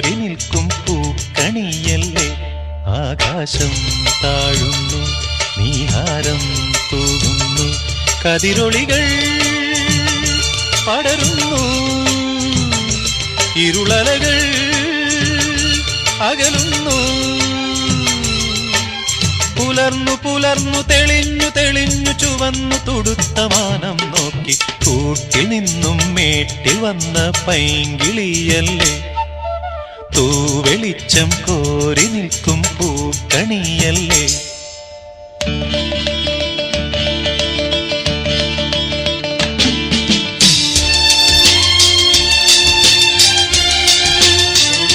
കോരി നിൽക്കും പൂക്കണിയല്ലേ. ആകാശം താഴുന്നു, നീഹാരം തൂകുന്നു, കതിരൊളികൾ പടരുന്നു, ഇരുളലകൾ അകലുന്നു. പുലർന്നു പുലർന്നു തെളിഞ്ഞു തെളിഞ്ഞു ചുവന്നു തുടുത്ത മാനം നോക്കി കൂട്ടിൽ നിന്നും മേട്ടിൽ വന്ന പൈങ്കിളിയല്ലേ. തൂവെളിച്ചം കോരി നിൽക്കും പൂക്കണിയല്ലേ.